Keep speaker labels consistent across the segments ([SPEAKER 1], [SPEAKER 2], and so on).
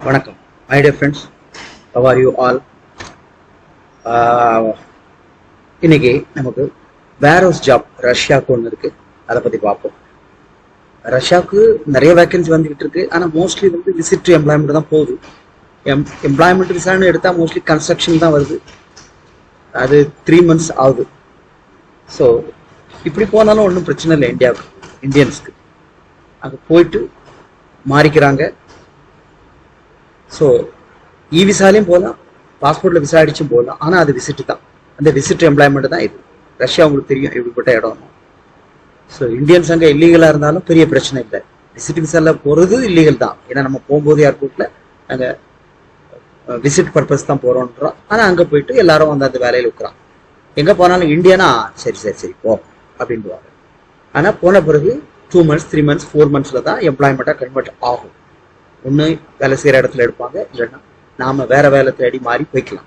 [SPEAKER 1] வணக்கம் my dear friends, how are you all? இன்னைக்கு நமக்கு வேர்ஹவுஸ் ஜாப் ரஷ்யாவுக்கு ஒன்று இருக்கு, அதை பத்தி பார்ப்போம். ரஷ்யாவுக்கு நிறைய வேக்கன்சி வந்துகிட்டு இருக்கு. ஆனால் மோஸ்ட்லி வந்து விசிட் டு எம்ப்ளாய்மெண்ட் தான் போகுது. எம்ப்ளாய்மெண்ட் விசாரணை எடுத்தால் மோஸ்ட்லி கன்ஸ்ட்ரக்ஷன் தான் வருது. அது 3 months ஆகுது. ஸோ இப்படி போனாலும் ஒன்றும் பிரச்சனை இல்லை. இந்தியன்ஸ்க்கு அங்கே போயிட்டு மாறிக்கிறாங்க. ஸோ விசாலையும் போகலாம், பாஸ்போர்ட்டில் விசா அடிச்சும் போகலாம். ஆனால் அது விசிட்டு தான், அந்த விசிட் எம்ப்ளாய்மெண்ட் தான் இது. ரஷ்யா உங்களுக்கு தெரியும் எப்படிப்பட்ட இடம். ஸோ இந்தியன்ஸ் அங்கே இல்லீகலாக இருந்தாலும் பெரிய பிரச்சனை இல்லை. விசிட் விசாவில் போகிறது இல்லீகல் தான், ஏன்னா நம்ம போகும்போது ஏர்போர்ட்டில் நாங்கள் விசிட் பர்பஸ் தான் போகிறோன்றோம். ஆனால் அங்கே போயிட்டு எல்லாரும் வந்து அந்த வேலையில் இருக்கிறான். எங்கே போனாலும் இந்தியனா சரி சரி சரி போ அப்படின்வாங்க. ஆனால் போன பிறகு 2 months 3 months 4 months தான் எம்ப்ளாய்மெண்ட்டாக கன்வெர்ட் ஆகும். ஒன்று வேலை செய்கிற இடத்துல எடுப்பாங்க, இல்லைன்னா நாம் வேற வேலை தேடி மாறி போய்க்கலாம்.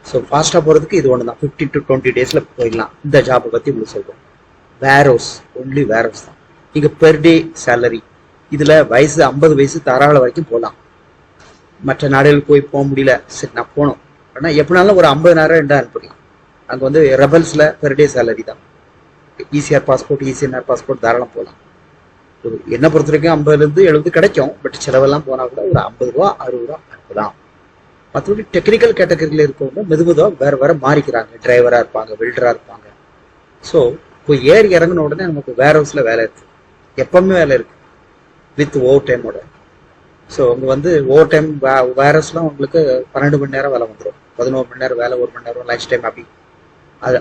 [SPEAKER 1] ஸோ ஃபாஸ்ட்டாக போகிறதுக்கு இது ஒன்று தான். 15 to 20 days போயிடலாம். இந்த ஜாப்பை பற்றி உங்களுக்கு சொல்கிறோம். வேர்ஹவுஸ், ஒன்லி வேர்ஹவுஸ் தான். இங்கே பெர் டே சேலரி, இதில் வயசு 50 வயசு தாராள வரைக்கும் போகலாம். மற்ற நாடுகளுக்கு போக முடியல, சரி நான் போனோம் ஆனால் எப்படினாலும் ஒரு 50,000 2 அனுப்பிடலாம். அங்கே வந்து ரெபல்ஸில் பெர் டே சேலரி தான். ஈசிஆர் பாஸ்போர்ட், இசிஎன்ஆர் பாஸ்போர்ட் தாராளம் போகலாம். என்ன பொறுத்த வரைக்கும் 50 to 70 கிடைக்கும். பட் செலவெல்லாம் போனால் கூட ஒரு 50 ரூபா 60 ரூபா அனுப்பலாம். மற்றபடி டெக்னிக்கல் கேட்டகரியில் இருக்கவங்க மெதுமெதுவாக வேற மாறிக்கிறாங்க. டிரைவராக இருப்பாங்க, வெல்டராக இருப்பாங்க. ஸோ இப்போ ஏறி இறங்கின உடனே நமக்கு வேர் ஹவுஸில் வேலை இருக்கு, எப்பவுமே வேலை இருக்கு, வித் ஓவர் டைமோட. ஸோ அங்கே வந்து ஓவர் டைம் வேர் ஹவுஸ்லாம் உங்களுக்கு 12 மணி நேரம் வேலை வந்துடும். 11 மணி நேரம் வேலை, 1 மணி நேரம் லஞ்ச் டைம்.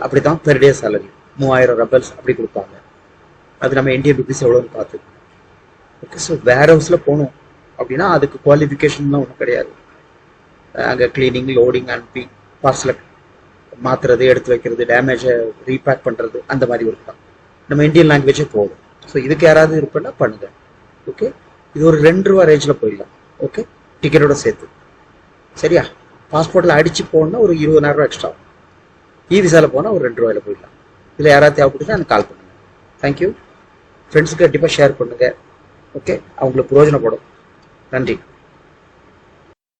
[SPEAKER 1] அப்படி தான் பெர் டே சேலரி 3000 ரபல்ஸ் அப்படி கொடுப்பாங்க. அது நம்ம இந்தியன் ருபீஸ் எவ்வளோன்னு பார்த்துக்கணும். ஓகே, ஸோ வேர் ஹவுஸில் போகணும் அப்படின்னா அதுக்கு குவாலிஃபிகேஷன்லாம் ஒன்றும் கிடையாது. அங்கே கிளீனிங், லோடிங், அனுப்பி பார்சலை மாற்றுறது, எடுத்து வைக்கிறது, டேமேஜை ரீபேக் பண்ணுறது, அந்த மாதிரி ஒர்க் தான். நம்ம இந்தியன் லாங்குவேஜே போகும். ஸோ இதுக்கு யாராவது இருப்பேன்னா பண்ணுங்க. ஓகே, இது ஒரு 2 ரூபா ரேஞ்சில் போயிடலாம். ஓகே, டிக்கெட்டோட சேர்த்து. சரியா? பாஸ்போர்ட்டில் அடித்து போகணுன்னா ஒரு 20,000 ரூபா எக்ஸ்ட்ரா. விசாவில் போனால் ஒரு 2 ரூபாயில் போயிடலாம். இதில் யாராவது தேவைப்படுதுன்னா எனக்கு கால் பண்ணுங்கள். தேங்க்யூ. ஃப்ரெண்ட்ஸுக்கு கண்டிப்பாக ஷேர் பண்ணுங்கள். ஓகே, அவங்களுக்கு பிரயோஜனப்படும். நன்றி.